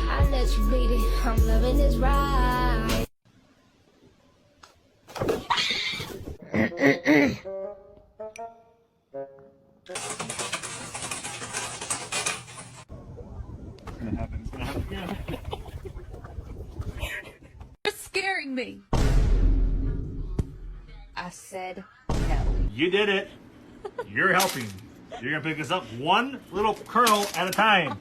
I let you beat it. I'm loving this ride. You're scaring me. I said no. You did it. You're helping. You're gonna pick us up one little kernel at a time.